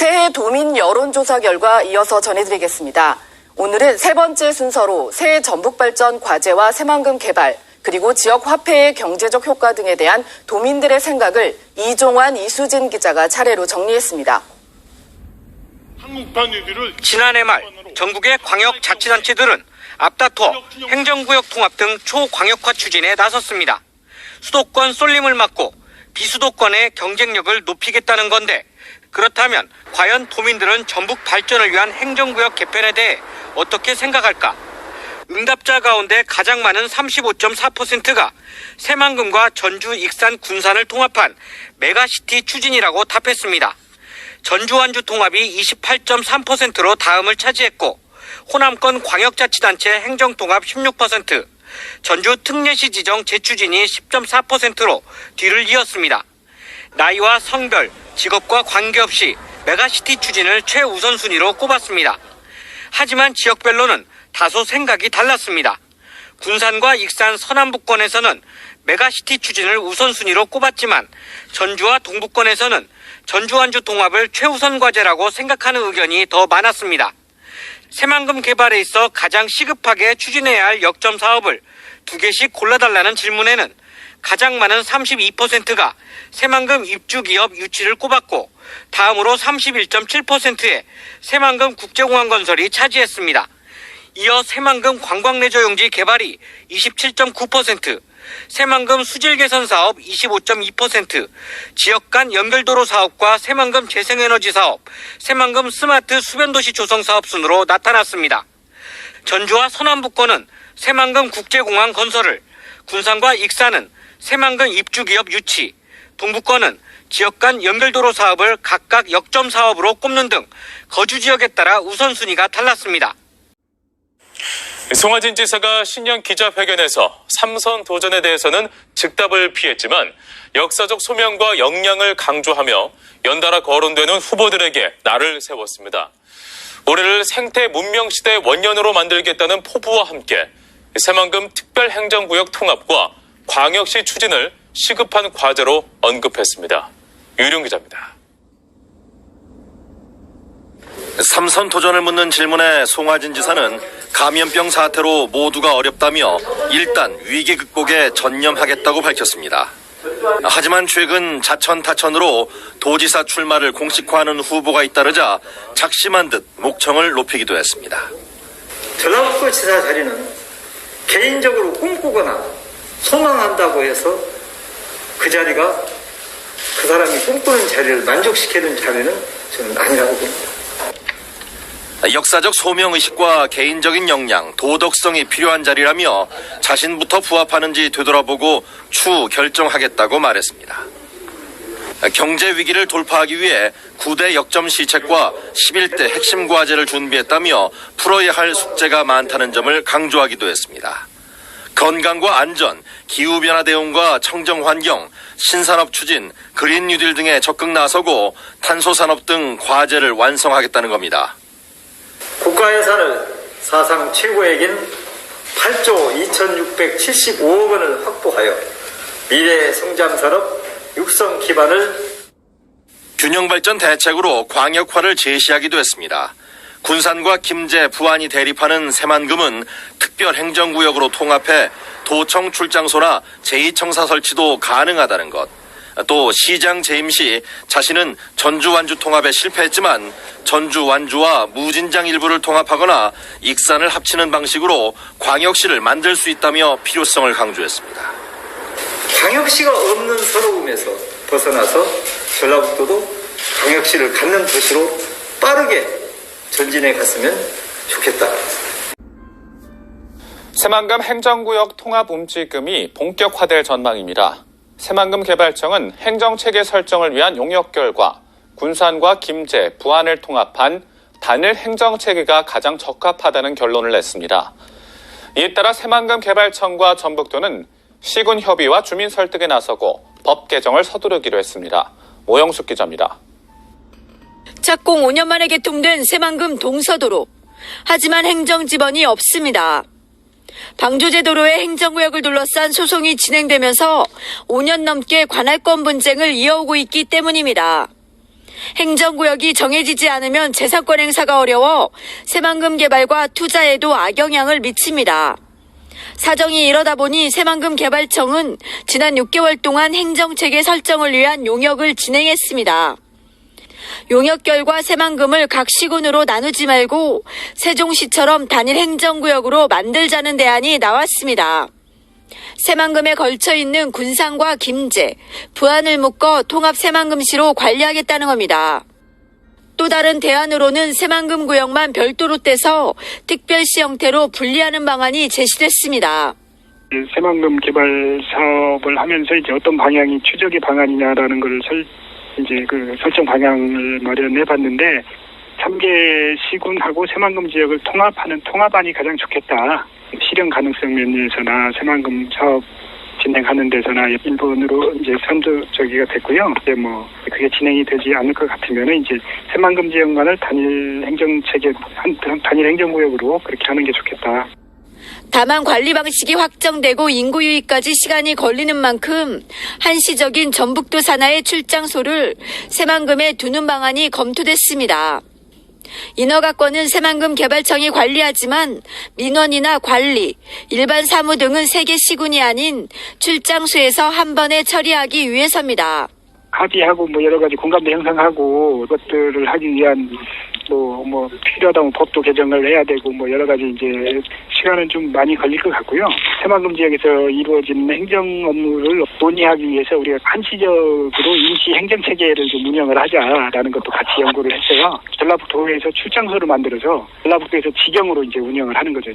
새해 도민 여론조사 결과 이어서 전해드리겠습니다. 오늘은 세 번째 순서로 새해 전북발전 과제와 새만금 개발, 그리고 지역 화폐의 경제적 효과 등에 대한 도민들의 생각을 이종환, 이수진 기자가 차례로 정리했습니다. 지난해 말 전국의 광역자치단체들은 앞다퉈 행정구역 통합 등 초광역화 추진에 나섰습니다. 수도권 쏠림을 막고 비수도권의 경쟁력을 높이겠다는 건데, 그렇다면 과연 도민들은 전북 발전을 위한 행정구역 개편에 대해 어떻게 생각할까? 응답자 가운데 가장 많은 35.4%가 새만금과 전주, 익산, 군산을 통합한 메가시티 추진이라고 답했습니다. 전주, 완주 통합이 28.3%로 다음을 차지했고, 호남권 광역자치단체 행정통합 16%, 전주 특례시 지정 재추진이 10.4%로 뒤를 이었습니다. 나이와 성별, 직업과 관계없이 메가시티 추진을 최우선순위로 꼽았습니다. 하지만 지역별로는 다소 생각이 달랐습니다. 군산과 익산 서남부권에서는 메가시티 추진을 우선순위로 꼽았지만, 전주와 동부권에서는 전주, 완주 통합을 최우선 과제라고 생각하는 의견이 더 많았습니다. 새만금 개발에 있어 가장 시급하게 추진해야 할 역점 사업을 2개씩 골라달라는 질문에는 가장 많은 32%가 새만금 입주기업 유치를 꼽았고, 다음으로 31.7%의 새만금 국제공항 건설이 차지했습니다. 이어 새만금 관광레저용지 개발이 27.9%, 새만금 수질 개선 사업 25.2%, 지역 간 연결도로 사업과 새만금 재생에너지 사업, 새만금 스마트 수변도시 조성 사업 순으로 나타났습니다. 전주와 서남부권은 새만금 국제공항 건설을, 군산과 익산은 새만금 입주기업 유치, 동부권은 지역 간 연결도로 사업을 각각 역점 사업으로 꼽는 등 거주 지역에 따라 우선순위가 달랐습니다. 송하진 지사가 신년 기자회견에서 3선 도전에 대해서는 즉답을 피했지만 역사적 소명과 역량을 강조하며 연달아 거론되는 후보들에게 날을 세웠습니다. 올해를 생태 문명시대 원년으로 만들겠다는 포부와 함께 새만금 특별행정구역 통합과 광역시 추진을 시급한 과제로 언급했습니다. 유룡 기자입니다. 3선 도전을 묻는 질문에 송하진 지사는 감염병 사태로 모두가 어렵다며 일단 위기 극복에 전념하겠다고 밝혔습니다. 하지만 최근 자천타천으로 도지사 출마를 공식화하는 후보가 잇따르자 작심한 듯 목청을 높이기도 했습니다. 전라북도 지사 자리는 개인적으로 꿈꾸거나 소망한다고 해서 그 자리가 그 사람이 꿈꾸는 자리를 만족시키는 자리는 저는 아니라고 봅니다. 역사적 소명의식과 개인적인 역량, 도덕성이 필요한 자리라며 자신부터 부합하는지 되돌아보고 추후 결정하겠다고 말했습니다. 경제 위기를 돌파하기 위해 9대 역점 시책과 11대 핵심 과제를 준비했다며 풀어야 할 숙제가 많다는 점을 강조하기도 했습니다. 건강과 안전, 기후변화 대응과 청정환경, 신산업 추진, 그린 뉴딜 등에 적극 나서고 탄소산업 등 과제를 완성하겠다는 겁니다. 국가 예산을 사상 최고액인 8조 2,675억 원을 확보하여 미래 성장 산업 육성 기반을 균형발전 대책으로 광역화를 제시하기도 했습니다. 군산과 김제, 부안이 대립하는 새만금은 특별행정구역으로 통합해 도청 출장소나 제2청사 설치도 가능하다는 것. 또 시장 재임 시 자신은 전주, 완주 통합에 실패했지만 전주, 완주와 무진장 일부를 통합하거나 익산을 합치는 방식으로 광역시를 만들 수 있다며 필요성을 강조했습니다. 광역시가 없는 서러움에서 벗어나서 전라북도도 광역시를 갖는 도시로 빠르게 전진해 갔으면 좋겠다. 새만금 행정구역 통합 움직임이 본격화될 전망입니다. 새만금 개발청은 행정체계 설정을 위한 용역 결과 군산과 김제, 부안을 통합한 단일 행정체계가 가장 적합하다는 결론을 냈습니다. 이에 따라 새만금 개발청과 전북도는 시군 협의와 주민 설득에 나서고 법 개정을 서두르기로 했습니다. 모영숙 기자입니다. 착공 5년 만에 개통된 새만금 동서도로. 하지만 행정지번이 없습니다. 방조제도로의 행정구역을 둘러싼 소송이 진행되면서 5년 넘게 관할권 분쟁을 이어오고 있기 때문입니다. 행정구역이 정해지지 않으면 재산권 행사가 어려워 새만금 개발과 투자에도 악영향을 미칩니다. 사정이 이러다 보니 새만금 개발청은 지난 6개월 동안 행정체계 설정을 위한 용역을 진행했습니다. 용역 결과 새만금을 각 시군으로 나누지 말고 세종시처럼 단일 행정구역으로 만들자는 대안이 나왔습니다. 새만금에 걸쳐 있는 군산과 김제, 부안을 묶어 통합 새만금시로 관리하겠다는 겁니다. 또 다른 대안으로는 새만금 구역만 별도로 떼서 특별시 형태로 분리하는 방안이 제시됐습니다. 새만금 개발 사업을 하면서 이제 어떤 방향이 추적의 방안이냐라는 걸 설정 방향을 마련해 봤는데 3개 시군하고 새만금 지역을 통합하는 통합안이 가장 좋겠다. 실현 가능성 면에서나 새만금 사업 진행하는 데서나 일본으로 이제 선두적이가 됐고요. 이제 그게 진행이 되지 않을 것 같으면은 이제 새만금 지역만을 단일 행정체계 단일 행정구역으로 그렇게 하는 게 좋겠다. 다만 관리 방식이 확정되고 인구 유입까지 시간이 걸리는 만큼 한시적인 전북도 산하의 출장소를 새만금에 두는 방안이 검토됐습니다. 인허가권은 새만금 개발청이 관리하지만 민원이나 관리, 일반 사무 등은 3개 시군이 아닌 출장소에서 한 번에 처리하기 위해서입니다. 합의하고 여러 가지 공감대 형성하고 그것들을 하기 위한 필요하다면 법도 개정을 해야 되고 여러 가지 이제 시간은 좀 많이 걸릴 것 같고요. 새만금 지역에서 이루어지는 행정 업무를 논의하기 위해서 우리가 한시적으로 임시 행정 체계를 좀 운영을 하자라는 것도 같이 연구를 했어요. 전라북도에서 출장소를 만들어서 전라북도에서 지경으로 이제 운영을 하는 거죠.